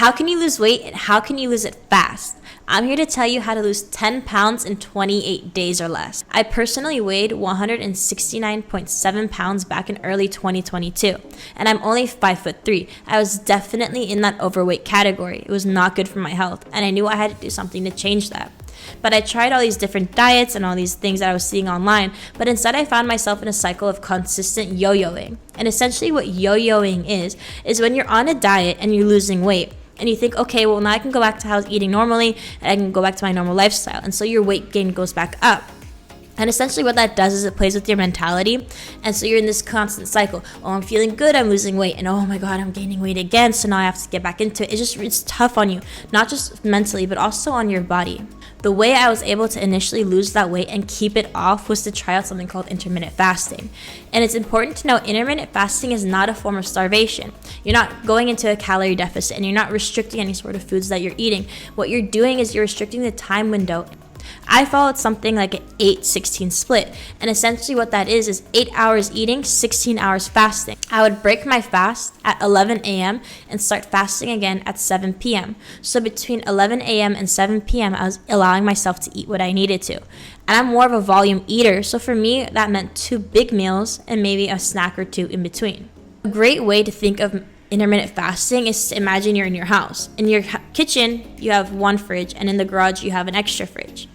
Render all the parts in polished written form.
How can you lose weight and how can you lose it fast? I'm here to tell you how to lose 10 pounds in 28 days or less. I personally weighed 169.7 pounds back in early 2022, and I'm only 5'3". I was definitely in that overweight category. It was not good for my health, and I knew I had to do something to change that. But I tried all these different diets and all these things that I was seeing online, but instead I found myself in a cycle of consistent yo-yoing. And essentially what yo-yoing is when you're on a diet and you're losing weight, and you think, okay, well, now I can go back to how I was eating normally, and I can go back to my normal lifestyle. And so your weight gain goes back up. And essentially what that does is it plays with your mentality. And so you're in this constant cycle. Oh, I'm feeling good, I'm losing weight. And oh my God, I'm gaining weight again. So now I have to get back into it. It's tough on you, not just mentally, but also on your body. The way I was able to initially lose that weight and keep it off was to try out something called intermittent fasting. And it's important to know intermittent fasting is not a form of starvation. You're not going into a calorie deficit and you're not restricting any sort of foods that you're eating. What you're doing is you're restricting the time window. I followed something like an 8-16 split, and essentially what that is 8 hours eating, 16 hours fasting. I would break my fast at 11 a.m. and start fasting again at 7 p.m. So between 11 a.m. and 7 p.m. I was allowing myself to eat what I needed to. And I'm more of a volume eater, so for me that meant 2 big meals and maybe a snack or 2 in between. A great way to think of intermittent fasting is to imagine you're in your house. In your kitchen, you have 1 fridge, and in the garage, you have an extra fridge.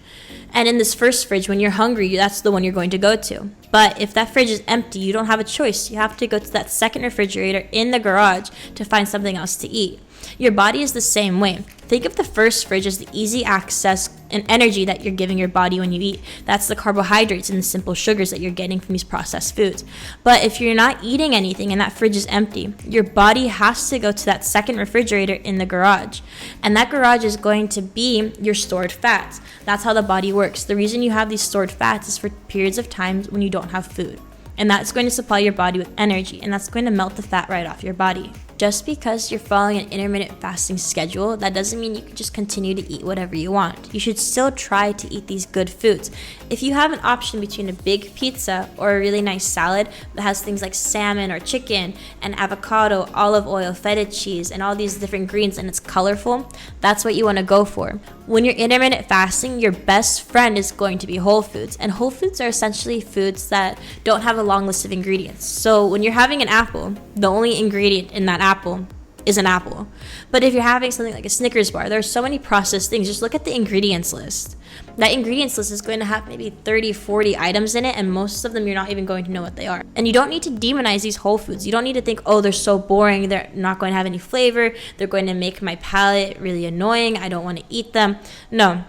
And in this first fridge, when you're hungry, that's the one you're going to go to. But if that fridge is empty, you don't have a choice. You have to go to that second refrigerator in the garage to find something else to eat. Your body is the same way. Think of the first fridge as the easy access and energy that you're giving your body when you eat. That's the carbohydrates and the simple sugars that you're getting from these processed foods. But if you're not eating anything and that fridge is empty, your body has to go to that second refrigerator in the garage. And that garage is going to be your stored fats. That's how the body works. The reason you have these stored fats is for periods of time when you don't have food. And that's going to supply your body with energy, and that's going to melt the fat right off your body. Just because you're following an intermittent fasting schedule, that doesn't mean you can just continue to eat whatever you want. You should still try to eat these good foods. If you have an option between a big pizza or a really nice salad that has things like salmon or chicken and avocado, olive oil, feta cheese, and all these different greens, and it's colorful, that's what you want to go for. When you're intermittent fasting, your best friend is going to be whole foods. And whole foods are essentially foods that don't have a long list of ingredients. So when you're having an apple, the only ingredient in that apple is an apple. But if you're having something like a Snickers bar, there are so many processed things. Just look at the ingredients list. That ingredients list is going to have maybe 30, 40 items in it, and most of them you're not even going to know what they are. And you don't need to demonize these whole foods. You don't need to think, oh, they're so boring, they're not going to have any flavor, they're going to make my palate really annoying, I don't want to eat them. No.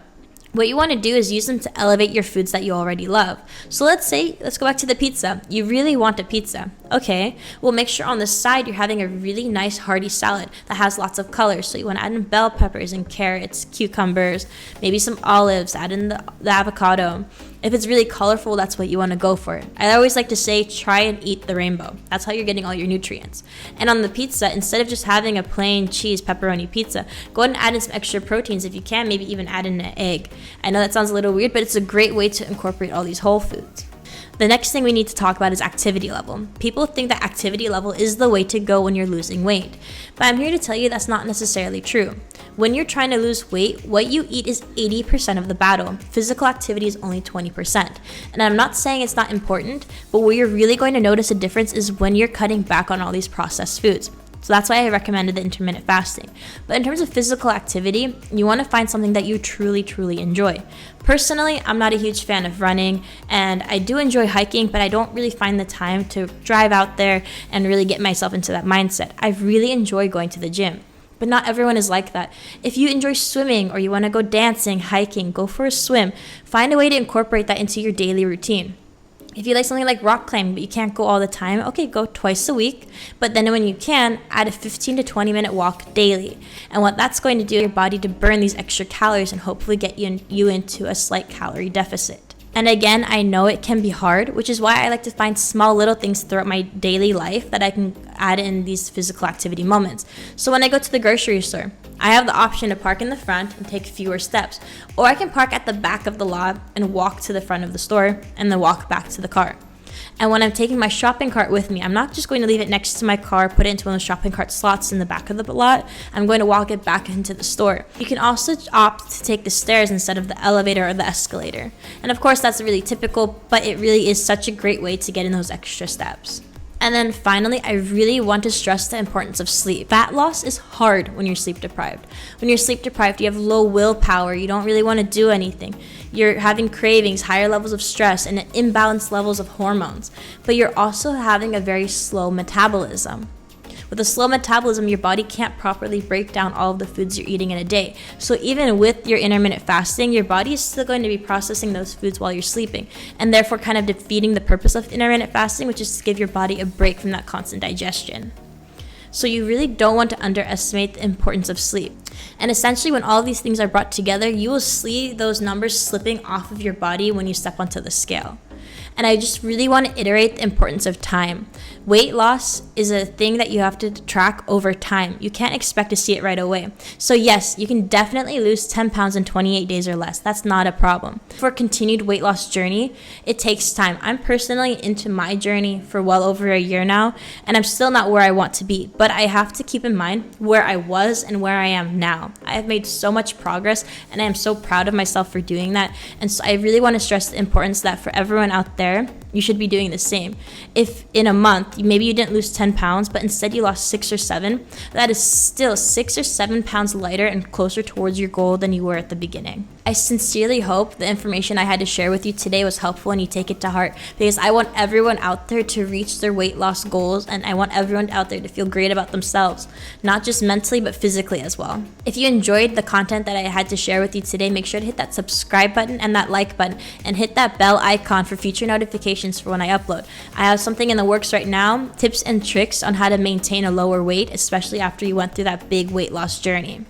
What you want to do is use them to elevate your foods that you already love. So let's go back to the pizza. You really want a pizza. Okay, well, make sure on the side you're having a really nice hearty salad that has lots of colors. So you want to add in bell peppers and carrots, cucumbers, maybe some olives, add in the avocado. If it's really colorful, that's what you want to go for. I always like to say, try and eat the rainbow. That's how you're getting all your nutrients. And on the pizza, instead of just having a plain cheese pepperoni pizza, go ahead and add in some extra proteins if you can, maybe even add in an egg. I know that sounds a little weird, but it's a great way to incorporate all these whole foods. The next thing we need to talk about is activity level. People think that activity level is the way to go when you're losing weight. But I'm here to tell you that's not necessarily true. When you're trying to lose weight, what you eat is 80% of the battle. Physical activity is only 20%. And I'm not saying it's not important, but where you're really going to notice a difference is when you're cutting back on all these processed foods. So that's why I recommended the intermittent fasting. But in terms of physical activity, you want to find something that you truly, truly enjoy. Personally, I'm not a huge fan of running, and I do enjoy hiking, but I don't really find the time to drive out there and really get myself into that mindset. I really enjoy going to the gym. But not everyone is like that. If you enjoy swimming or you want to go dancing, hiking, go for a swim. Find a way to incorporate that into your daily routine. If you like something like rock climbing, but you can't go all the time, okay, go twice a week. But then when you can, add a 15 to 20 minute walk daily. And what that's going to do is your body to burn these extra calories and hopefully get you into a slight calorie deficit. And again, I know it can be hard, which is why I like to find small little things throughout my daily life that I can add in these physical activity moments. So when I go to the grocery store, I have the option to park in the front and take fewer steps. Or I can park at the back of the lot and walk to the front of the store and then walk back to the car. And when I'm taking my shopping cart with me, I'm not just going to leave it next to my car, put it into one of the shopping cart slots in the back of the lot. I'm going to walk it back into the store. You can also opt to take the stairs instead of the elevator or the escalator. And of course, that's really typical, but it really is such a great way to get in those extra steps. And then finally, I really want to stress the importance of sleep. Fat loss is hard when you're sleep deprived. When you're sleep deprived, you have low willpower. You don't really want to do anything. You're having cravings, higher levels of stress, and imbalanced levels of hormones. But you're also having a very slow metabolism. With a slow metabolism, your body can't properly break down all of the foods you're eating in a day. So even with your intermittent fasting, your body is still going to be processing those foods while you're sleeping, and therefore kind of defeating the purpose of intermittent fasting, which is to give your body a break from that constant digestion. So you really don't want to underestimate the importance of sleep. And essentially, when all these things are brought together, you will see those numbers slipping off of your body when you step onto the scale. And I just really want to iterate the importance of time. Weight loss is a thing that you have to track over time. You can't expect to see it right away. So yes, you can definitely lose 10 pounds in 28 days or less. That's not a problem. For a continued weight loss journey, it takes time. I'm personally into my journey for well over a year now, and I'm still not where I want to be. But I have to keep in mind where I was and where I am now. I have made so much progress, and I am so proud of myself for doing that. And so I really want to stress the importance that for everyone out there, you should be doing the same. If in a month, maybe you didn't lose 10 pounds, but instead you lost 6 or 7, that is still 6 or 7 pounds lighter and closer towards your goal than you were at the beginning. I sincerely hope the information I had to share with you today was helpful and you take it to heart, because I want everyone out there to reach their weight loss goals, and I want everyone out there to feel great about themselves, not just mentally, but physically as well. If you enjoyed the content that I had to share with you today, make sure to hit that subscribe button and that like button, and hit that bell icon for future notifications for when I upload. I have something in the works right now, tips and tricks on how to maintain a lower weight, especially after you went through that big weight loss journey.